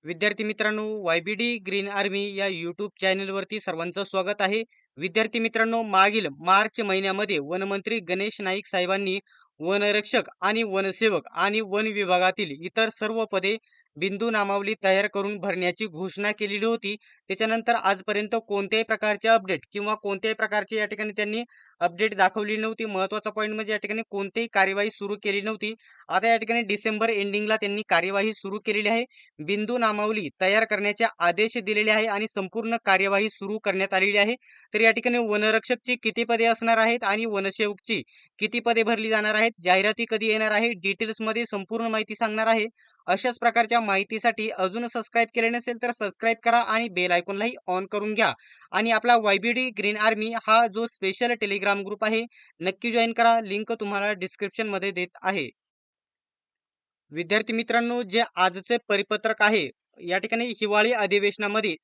विद्यार्थी मित्रांनो, YBD green army या यूट्यूब चॅनलवरती सर्वांचं स्वागत आहे. विद्यार्थी मित्रांनो, मागील मार्च महिन्यामध्ये वनमंत्री गणेश नाईक साहेबांनी वनरक्षक आणि वनसेवक आणि वन विभागातील इतर सर्व पदे बिंदू नामावली तयार करून भरण्याची घोषणा केलेली होती. त्याच्यानंतर आजपर्यंत कोणत्याही प्रकारचे अपडेट किंवा कोणत्याही प्रकारचे या ठिकाणी त्यांनी अपडेट दाखवली नव्हती. महत्त्वाचा पॉईंट म्हणजे या ठिकाणी कोणतीही कार्यवाही सुरू केली नव्हती. आता या ठिकाणी डिसेंबर एंडिंगला त्यांनी कार्यवाही सुरू केलेली आहे. बिंदू नामावली तयार करण्याचे आदेश दिलेले आहे आणि संपूर्ण कार्यवाही सुरू करण्यात आलेली आहे. तर या ठिकाणी वनरक्षकची किती पदे असणार आहेत आणि वनसेवकची किती पदे भरली जाणार आहेत, जाहिराती कधी येणार आहे, डिटेल्समध्ये संपूर्ण माहिती सांगणार आहे. अशाच प्रकारच्या माहितीसाठी अजून सबस्क्राईब केले नसेल तर सबस्क्राईब करा आणि बेल आयकॉनलाही ऑन करून घ्या. आणि आपला YBD ग्रीन आर्मी हा जो स्पेशल टेलिग्राम ग्रुप आहे, नक्की जॉईन करा. लिंक तुम्हाला डिस्क्रिप्शनमध्ये देत आहे. विद्यार्थी मित्रांनो, जे आजचे परिपत्रक आहे, या ठिकाणी हिवाळी अधिवेशनामध्ये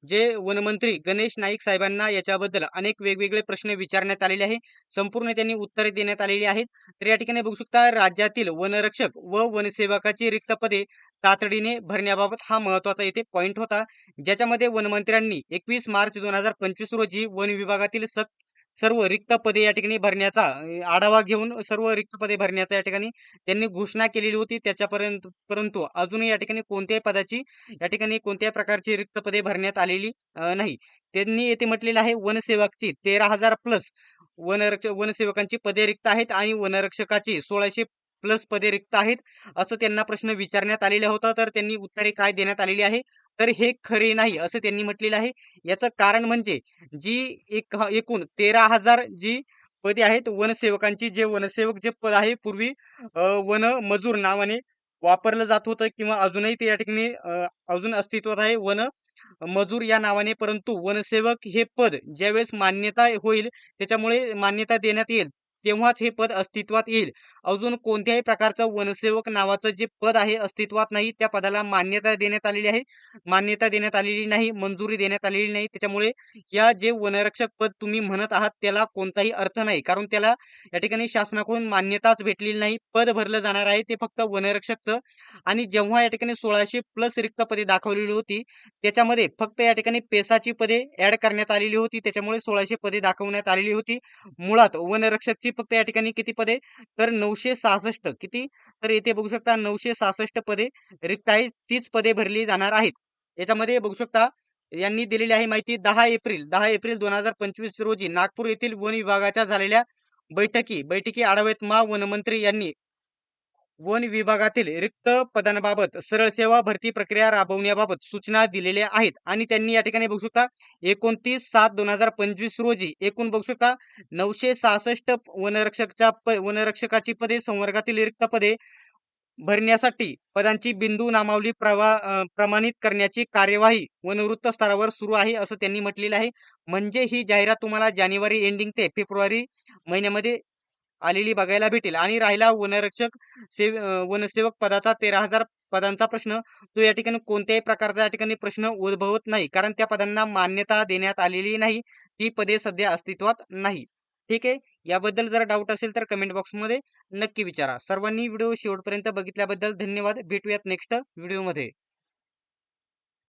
जे वनमंत्री गणेश नाईक साहेबांना याच्याबद्दल अनेक वेगवेगळे प्रश्न विचारण्यात आलेले आहे. संपूर्ण त्यांनी उत्तरे देण्यात आलेली आहेत. तर या ठिकाणी बघू शकता, राज्यातील वनरक्षक व वनसेवकाची रिक्त पदे तातडीने भरण्याबाबत हा महत्त्वाचा येथे पॉईंट होता. ज्याच्यामध्ये वनमंत्र्यांनी 21 मार्च 2025 रोजी वन विभागातील सर्व रिक्त पदे या ठिकाणी भरण्याचा आढावा घेऊन सर्व रिक्त पदे भरण्याचा या ठिकाणी त्यांनी घोषणा केलेली होती. परंतु अजूनही या ठिकाणी कोणत्याही पदाची या ठिकाणी कोणत्याही प्रकारची रिक्त पदे भरण्यात आलेली नाही. त्यांनी येथे म्हटलेलं आहे, वनसेवकची 13,000 प्लस वनसेवकांची पदे रिक्त आहेत आणि वनरक्षकाची 1600 प्लस पदे रिक्त आहेत, असं त्यांना प्रश्न विचारण्यात आलेला होता. तर त्यांनी उत्तरे काय देण्यात आलेली आहे, तर हे खरे नाही असं त्यांनी म्हटलेलं आहे. याचं कारण म्हणजे जी एकूण 13,000 जी पदे आहेत वनसेवकांची, जे वनसेवक जे पद आहे पूर्वी वन मजूर नावाने वापरलं जात होतं किंवा अजूनही ते या ठिकाणी अजून अस्तित्वात आहे वन मजूर या नावाने. परंतु वनसेवक हे पद ज्यावेळेस मान्यता होईल, त्याच्यामुळे मान्यता देण्यात येईल, तेव्हाच हे पद अस्तित्वात येईल. अजून कोणत्याही प्रकारचं वनसेवक नावाचं जे पद आहे अस्तित्वात नाही. त्या पदाला मान्यता देण्यात आलेली आहे. मान्यता देण्यात आलेली नाही, मंजुरी देण्यात आलेली नाही. त्याच्यामुळे या जे वनरक्षक पद तुम्ही म्हणत आहात त्याला कोणताही अर्थ नाही. कारण त्याला या ठिकाणी शासनाकडून मान्यताच भेटलेली नाही. पद भरलं जाणार आहे ते फक्त वनरक्षकचं. आणि जेव्हा या ठिकाणी 1600 प्लस रिक्त पदे दाखवलेली होती, त्याच्यामध्ये फक्त या ठिकाणी पेसाची पदे ऍड करण्यात आलेली होती. त्याच्यामुळे 1600 पदे दाखवण्यात आलेली होती. मुळात वनरक्षकची फक्त या ठिकाणी किती पदे, तर 966 किती, तर येथे बघू शकता 966 पदे रिक्त आहेत. तीच पदे भरली जाणार आहेत. याच्यामध्ये बघू शकता यांनी दिलेली आहे माहिती. 10 एप्रिल 2025 रोजी नागपूर येथील वन विभागाच्या झालेल्या बैठकी आढाव्यात वनमंत्री यांनी वन विभागातील रिक्त पदांबाबत सरळ सेवा भरती प्रक्रिया राबवण्याबाबत सूचना दिलेल्या आहेत. आणि त्यांनी या ठिकाणी बघू शकता 29/7/2025 रोजी एकूण बघू शकता 966 वनरक्षकाची पदे, संवर्गातील रिक्त पदे भरण्यासाठी पदांची बिंदू नामावली प्रमाणित करण्याची कार्यवाही वनवृत्त स्तरावर सुरू आहे, असं त्यांनी म्हटलेलं आहे. म्हणजे ही जाहिरात तुम्हाला जानेवारी एंडिंग ते फेब्रुवारी महिन्यामध्ये आलेली बघायला भेटेल. आणि राहिला वनसेवक पदाचा 13,000 पदांचा प्रश्न, तो या ठिकाणी कोणत्याही प्रकारचा या ठिकाणी प्रश्न उद्भवत नाही. कारण त्या पदांना मान्यता देण्यात आलेली नाही. ती पदे सध्या अस्तित्वात नाही. ठीक आहे. याबद्दल जर डाऊट असेल तर कमेंट बॉक्समध्ये नक्की विचारा. सर्वांनी व्हिडिओ शेवटपर्यंत बघितल्याबद्दल धन्यवाद. भेटूयात नेक्स्ट व्हिडिओमध्ये.